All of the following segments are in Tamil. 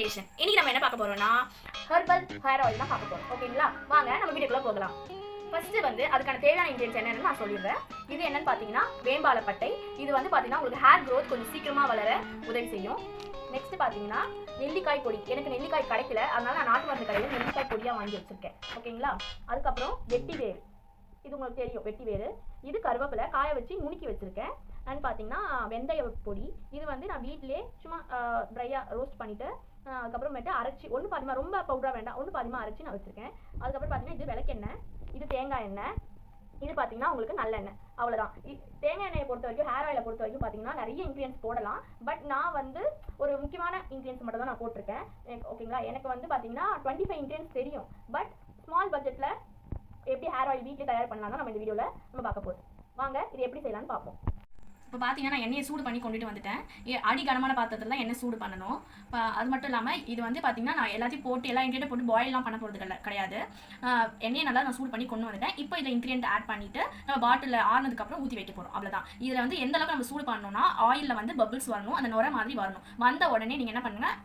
கிரியேஷன். இன்னைக்கு நம்ம என்ன பார்க்க போறோம்னா ஹெர்பல் ஹேர் ஆயில் தான் பார்க்க போறோம். ஓகேங்களா, வாங்க நம்ம வீடியோக்குள்ள போகலாம். ஃபர்ஸ்ட் அதுக்கான தேவையான இன்கிரியன்ஸ் என்னன்னு நான் சொல்லிடுறேன். இது என்னன்னு பார்த்தீங்கன்னா வேம்பாலப்பட்டை. இது பார்த்தீங்கன்னா உங்களுக்கு ஹேர் க்ரோத் கொஞ்சம் சீக்கிரமா வளர உதவி செய்யும். நெக்ஸ்ட் பார்த்தீங்கன்னா நெல்லிக்காய் பொடி. எனக்கு நெல்லிக்காய் கிடைக்கல, அதனால நான் நாட்டு மருந்து கடையில் நெல்லிக்காய் பொடியாக வாங்கி வச்சிருக்கேன். ஓகேங்களா, அதுக்கப்புறம் வெட்டி வேறு. இது உங்களுக்கு தெரியும், வெட்டி வேறு. இது கருவேப்பிலை காய வச்சு நுணுக்கி வச்சிருக்கேன். அண்ட் பார்த்தீங்கன்னா வெந்தய பொடி. இது நான் வீட்டிலே சும்மா ட்ரையாக ரோஸ்ட் பண்ணிவிட்டு அதுக்கப்புறமேட்டு அரைச்சி ஒன்று பாதிமா, ரொம்ப பவுடராக வேண்டாம், ஒன்று பாதிமா அரைச்சி நான் வச்சுருக்கேன். அதுக்கப்புறம் பார்த்தீங்கன்னா இது விளக்கெண்ணெய், இது தேங்காய் எண்ணெய், இது பார்த்தீங்கன்னா உங்களுக்கு நல்லெண்ணெய். அவ்வளோதான். தேங்காய் எண்ணெயை பொறுத்த வரைக்கும், ஹேர் ஆயிலை பொறுத்த வரைக்கும் பார்த்தீங்கன்னா நிறைய இன்க்ரீடியன்ஸ் போடலாம். பட் நான் ஒரு முக்கியமான இன்க்ரீடியன்ஸ் மட்டும் தான் நான் போட்டிருக்கேன். ஓகேங்களா, எனக்கு பார்த்தீங்கன்னா 25 இன்க்ரீடியன்ஸ் தெரியும். பட் ஸ்மால் பட்ஜெட்டில் எப்படி ஹேர் ஆயில் வீட்டில் தயார் பண்ணலாம் தான் நம்ம இந்த வீடியோவில் நம்ம பார்க்க போகிறோம். வாங்க இது எப்படி செய்யலாம்னு பார்ப்போம். இப்போ பார்த்தீங்கன்னா நான் எண்ணெயை சூடு பண்ணி கொண்டுட்டு வந்துட்டேன். அடி கனமான பாத்திரத்தில் எண்ணெய் சூடு பண்ணணும். இப்போ அது மட்டும் இல்லாமல் இது பார்த்தீங்கன்னா நான் எல்லாத்தையும் போட்டு எல்லா இன்க்ரீடியன்ட் போட்டு பாயிலாம் பண்ண போகிறது கிடையாது. எண்ணெயை நல்லா நான் சூடு பண்ணி கொண்டு வந்துட்டேன். இப்போ இதில் இன்க்ரீடியன்ட் ஆட் பண்ணிவிட்டு நம்ம பாட்டில் ஆனதுக்கப்புறம் ஊற்றி வைக்க போகிறோம். அவ்வளோதான். இதில் எந்த அளவுக்கு நம்ம சூடு பண்ணணும்னா ஆயிலில் பபிள்ஸ் வரணும், அந்த நுர மாதிரி வரணும். வந்த உடனே நீங்கள் என்ன பண்ணுங்கள்,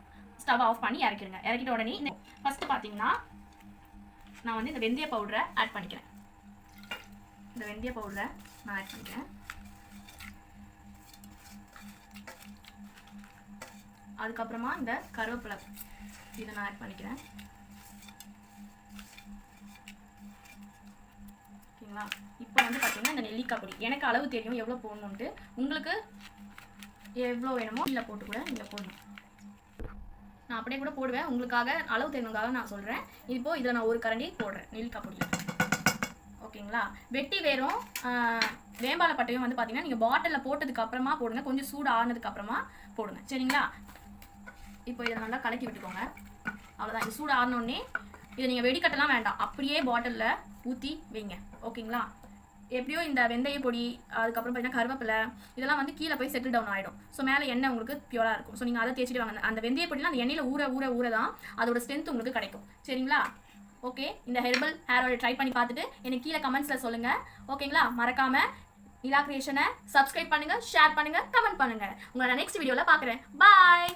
ஸ்டவ் ஆஃப் பண்ணி இறக்கிடுங்க. இறக்கிட்ட உடனே ஃபஸ்ட்டு பார்த்தீங்கன்னா நான் இந்த வெந்தய பவுடரை ஆட் பண்ணிக்கிறேன். இந்த வெந்தய பவுடரை நான் ஆட் பண்ணிக்கிறேன். அதுக்கப்புறமா இந்த கருவேப்பிலை இதை நான் ஆட் பண்ணிக்கிறேன். ஓகேங்களா, இப்போ பார்த்தீங்கன்னா இந்த நெல்லிக்காய் பொடி எனக்கு அளவு தெரியும் எவ்வளோ போடணுன்ட்டு. உங்களுக்கு எவ்வளோ வேணுமோ இல்லை போட்டு கூட நீங்கள் போடணும். நான் அப்படியே கூட போடுவேன், உங்களுக்காக அளவு தெரிஞ்சதுக்காக நான் சொல்கிறேன். இப்போ இதில் நான் ஒரு கரண்டி போடுறேன் நெல்லிக்காய் பொடி. ஓகேங்களா, வெட்டி வேரும் வேம்பாலப்பட்டையும் பார்த்தீங்கன்னா நீங்கள் பாட்டிலில் போட்டதுக்கு அப்புறமா போடுங்க, கொஞ்சம் சூடு ஆனதுக்கு அப்புறமா போடுங்க. சரிங்களா, இப்போ இதை நல்லா கலக்கி விட்டுக்கோங்க. அவ்வளோதான். இது சூடு ஆனோடனே இதை நீங்கள் வெடிக்கட்டலாம் வேண்டாம், அப்படியே பாட்டிலில் ஊற்றி வைங்க. ஓகேங்களா, எப்படியோ இந்த வெந்தய பொடி அதுக்கப்புறம் பார்த்தீங்கன்னா கருவேப்பிலை இதெல்லாம் கீழே போய் செட்டில் டவுன் ஆகிடும். ஸோ மேலே எண்ணெய் உங்களுக்கு பியூராக இருக்கும். ஸோ நீங்கள் அதை தேய்ச்சிட்டு வாங்க. அந்த வெந்தய பொடிலாம் அந்த எண்ணெயில் ஊற தான் அதோட ஸ்ட்ரென்த் உங்களுக்கு கிடைக்கும். சரிங்களா, ஓகே. இந்த ஹெர்பல் ஹேர் ஆயில் ட்ரை பண்ணி பார்த்துட்டு எனக்கு கீழே கமெண்ட்ஸில் சொல்லுங்கள். ஓகேங்களா, மறக்காமல் நிலா கிரியேஷனை சப்ஸ்கிரைப் பண்ணுங்கள், ஷேர் பண்ணுங்கள், கமெண்ட் பண்ணுங்கள். உங்களை நான் நெக்ஸ்ட் வீடியோவில் பார்க்குறேன். பாய்.